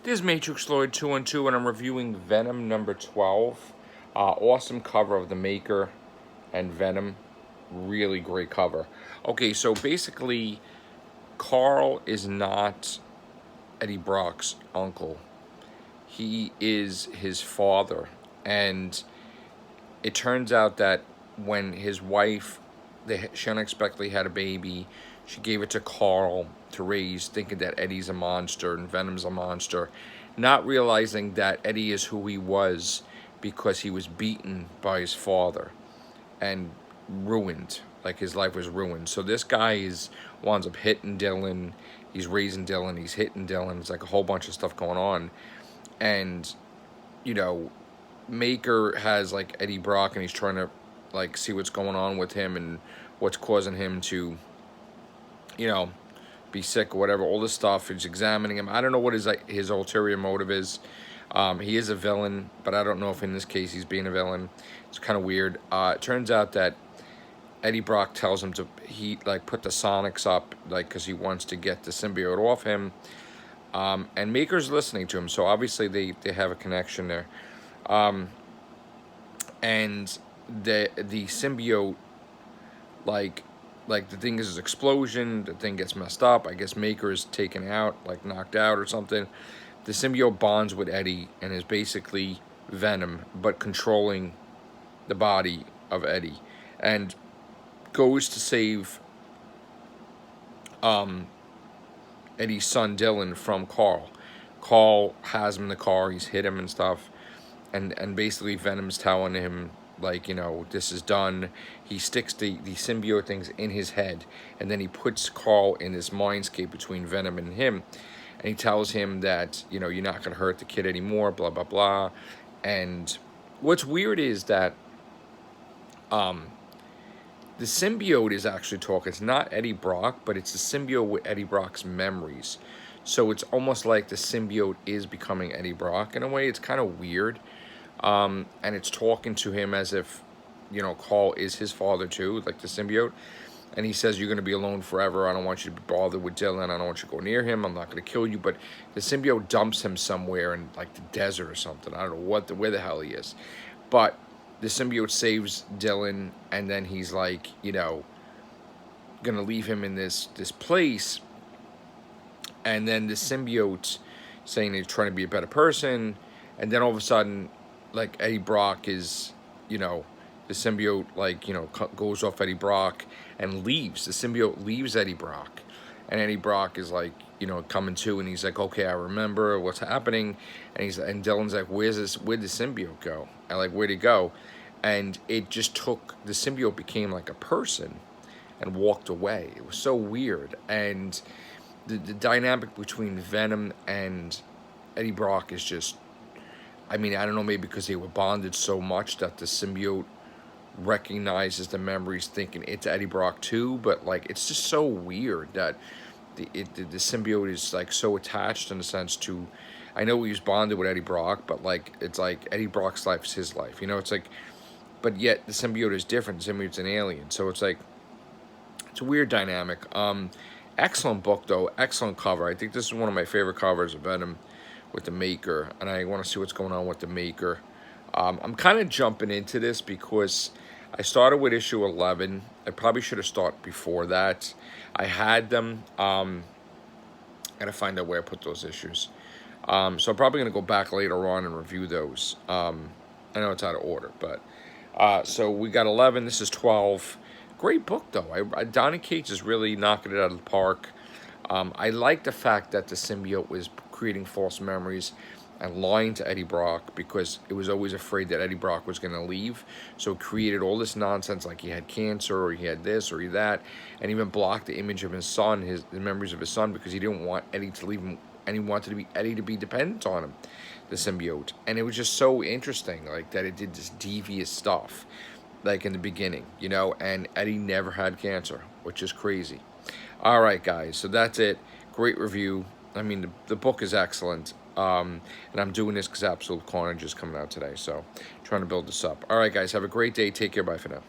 This is Matrix Lloyd 212, and I'm reviewing Venom number 12. Awesome cover of the Maker and Venom. Really great cover. Okay, so basically, Carl is not Eddie Brock's uncle. He is his father. And it turns out that when his wife, she unexpectedly had a baby, she gave it to Carl to raise, thinking that Eddie's a monster and Venom's a monster, not realizing that Eddie is who he was because he was beaten by his father and ruined. Like, his life was ruined. So this guy winds up hitting Dylan. He's raising Dylan. He's hitting Dylan. It's like a whole bunch of stuff going on. And, you know, Maker has like Eddie Brock, and he's trying to like see what's going on with him and what's causing him to, you know, be sick or whatever. All this stuff. He's examining him. I don't know what his ulterior motive is. He is a villain, but I don't know if in this case he's being a villain. It's kind of weird. It turns out that Eddie Brock tells him to put the Sonics up, like, because he wants to get the symbiote off him. And Maker's listening to him, so obviously they have a connection there. And the symbiote, like the thing is an explosion, the thing gets messed up. I guess Maker is taken out, like knocked out or something. The symbiote bonds with Eddie and is basically Venom, but controlling the body of Eddie, and goes to save Eddie's son Dylan from Carl. Carl has him in the car. He's hit him and stuff, and basically Venom's telling him, like, you know, this is done. He sticks the symbiote things in his head, and then he puts Carl in this mindscape between Venom and him, and he tells him that, you know, you're not gonna hurt the kid anymore, blah blah blah. And what's weird is that the symbiote is actually talking. It's not Eddie Brock, but it's the symbiote with Eddie Brock's memories. So it's almost like the symbiote is becoming Eddie Brock in a way. It's kind of weird. And it's talking to him as if, you know, Carl is his father too, like the symbiote. And he says, you're going to be alone forever. I don't want you to be bothered with Dylan. I don't want you to go near him. I'm not going to kill you. But the symbiote dumps him somewhere in, like, the desert or something. I don't know where the hell he is. But the symbiote saves Dylan, and then he's like, you know, gonna leave him in this place. And then the symbiote saying he's trying to be a better person, and then all of a sudden, like, Eddie Brock is, you know, the symbiote, like, you know, goes off Eddie Brock and leaves. The symbiote leaves Eddie Brock, and Eddie Brock is like, you know, coming to, and he's like, okay, I remember what's happening. And Dylan's like, where'd the symbiote go? And like, where'd it go? And it just took, the symbiote became like a person and walked away. It was so weird. And the dynamic between Venom and Eddie Brock is just, I mean, I don't know, maybe because they were bonded so much that the symbiote recognizes the memories thinking it's Eddie Brock too. But like, it's just so weird that the symbiote is like so attached in a sense to, I know he was bonded with Eddie Brock, but like, it's like Eddie Brock's life is his life, you know. It's like, but yet the symbiote is different. The symbiote's an alien, so it's like, it's a weird dynamic. Excellent book though, excellent cover. I think this is one of my favorite covers of Venom with the Maker, and I want to see what's going on with the Maker. I'm kind of jumping into this because I started with issue 11. I probably should have started before that. I had them. Gotta find out where I put those issues. So I'm probably gonna go back later on and review those. I know it's out of order, but so we got 11. This is 12. Great book though. Donny Cates is really knocking it out of the park. I like the fact that the symbiote was creating false memories and lying to Eddie Brock because it was always afraid that Eddie Brock was going to leave. So it created all this nonsense, like he had cancer or he had this or he that, and even blocked the image of his son, the memories of his son, because he didn't want Eddie to leave him, and he wanted Eddie to be dependent on him, the symbiote. And it was just so interesting, like, that it did this devious stuff, like in the beginning, you know, and Eddie never had cancer, which is crazy. All right, guys, so that's it. Great review. I mean, the book is excellent. And I'm doing this because Absolute Carnage is coming out today, so trying to build this up. All right, guys, have a great day. Take care. Bye for now.